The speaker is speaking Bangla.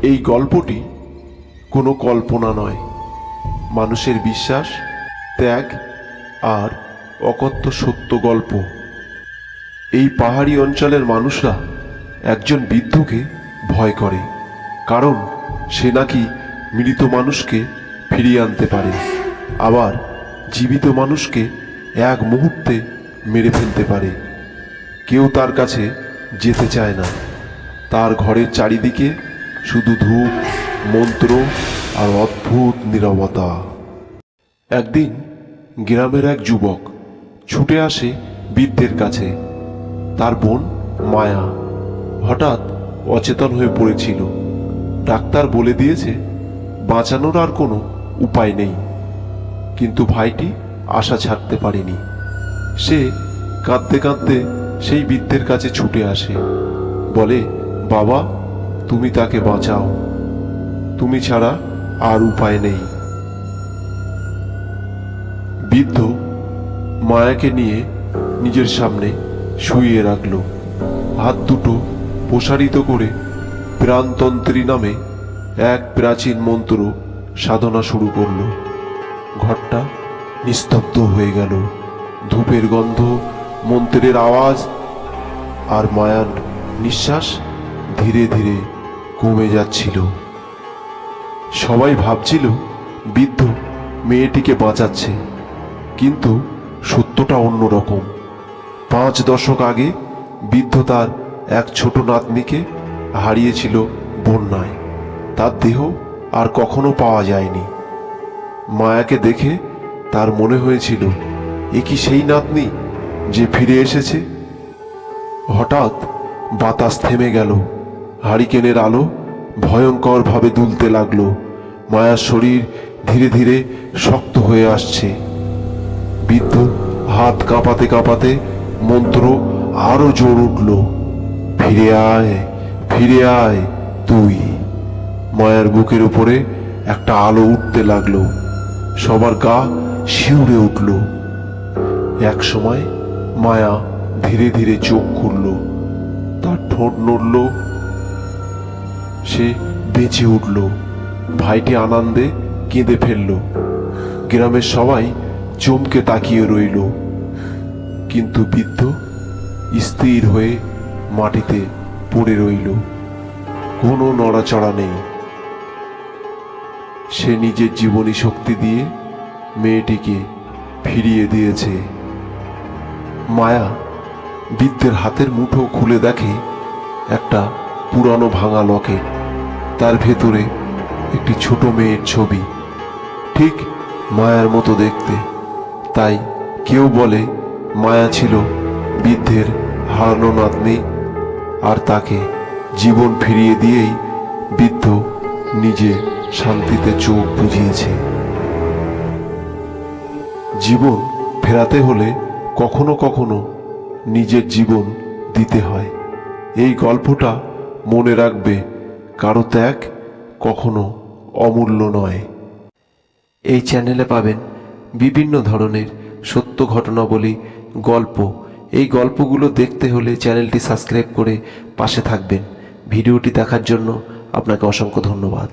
এই গল্পটি কোনো কল্পনা নয়, মানুষের বিশ্বাস, ত্যাগ আর অকথ্য সত্য গল্প। এই পাহাড়ি অঞ্চলের মানুষরা একজন বৃদ্ধকে ভয় করে, কারণ সে নাকি মৃত মানুষকে ফিরিয়ে আনতে পারে, আবার জীবিত মানুষকে এক মুহূর্তে মেরে ফেলতে পারে। কেউ তার কাছে যেতে চায় না। তার ঘরের চারিদিকে শুধু ধূপ, মন্ত্র আর অদ্ভুত নীরবতা। একদিন গ্রামের এক যুবক ছুটে আসে বৃদ্ধের কাছে। তার বোন মায়া হঠাৎ অচেতন হয়ে পড়েছিল। ডাক্তার বলে দিয়েছে বাঁচানোর আর কোনো উপায় নেই, কিন্তু ভাইটি আশা ছাড়তে পারেনি। সে কাঁদতে কাঁদতে সেই বৃদ্ধের কাছে ছুটে আসে, বলে, বাবা, তুমি তাকে বাঁচাও, তুমি ছাড়া আর উপায় নেই। বৃদ্ধ মায়াকে নিয়ে নিজের সামনে শুইয়ে রাখল। হাত দুটো প্রসারিত করে প্রাণতন্ত্রী নামে এক প্রাচীন মন্ত্র সাধনা শুরু করল। ঘরটা নিস্তব্ধ হয়ে গেল। ধূপের গন্ধ, মন্ত্রের আওয়াজ আর মায়ার নিঃশ্বাস ধীরে ধীরে কমে যাচ্ছিল। সবাই ভাবছিল বৃদ্ধ মেয়েটিকে বাঁচাচ্ছে, কিন্তু সত্যটা অন্যরকম। 5 দশক আগে বৃদ্ধ তার এক ছোট নাতনিকে হারিয়েছিল বন্যায়। তার দেহ আর কখনো পাওয়া যায়নি। মায়াকে দেখে তার মনে হয়েছিল, এ কি সেই নাতনি যে ফিরে এসেছে? হঠাৎ বাতাস থেমে গেল। হারিকেনের আলো ভয়ঙ্করভাবে দুলতে লাগলো। মায়ার শরীর ধীরে ধীরে শক্ত হয়ে আসছে। বৃদ্ধ হাত কাঁপাতে কাঁপাতে মন্ত্র আরো জোর উঠল, ফিরে আয়, ফিরে আয় তুই। মায়ার বুকের উপরে একটা আলো উঠতে লাগলো। সবার গা শিউরে উঠল। এক সময় মায়া ধীরে ধীরে চোখ খুলল। তার ঠোঁট নড়ল। সে বেঁচে উঠল। ভাইটি আনন্দে কেঁদে ফেলল। গ্রামের সবাই চমকে তাকিয়ে রইল, কিন্তু বৃদ্ধ স্থির হয়ে মাটিতে পড়ে রইল। কোনো নড়াচড়া নেই। সে নিজের জীবনী শক্তি দিয়ে মেয়েটিকে ফিরিয়ে দিয়েছে। মায়া বৃদ্ধের হাতের মুঠো খুলে দেখে একটা পুরানো ভাঙা লকেট। তার ভেতরে একটি ছোট মেয়ের ছবি, ঠিক মায়ার মতো দেখতে। তাই কেউ বলে মায়া ছিল বৃদ্ধের হারানো নাতনি, আর তাকে জীবন ফিরিয়ে দিয়েই বৃদ্ধ নিজে শান্তিতে চোখ বুজিয়েছে। জীবন ফেরাতে হলে কখনো কখনো নিজের জীবন দিতে হয়। এই গল্পটা মনে রাখবে, কারো ত্যাগ কখনো অমূল্য নয়। এই চ্যানেলে পাবেন বিভিন্ন ধরনের সত্য ঘটনাবলী, গল্প। এই গল্পগুলো দেখতে হলে চ্যানেলটি সাবস্ক্রাইব করে পাশে থাকবেন। ভিডিওটি দেখার জন্য আপনাকে অসংখ্য ধন্যবাদ।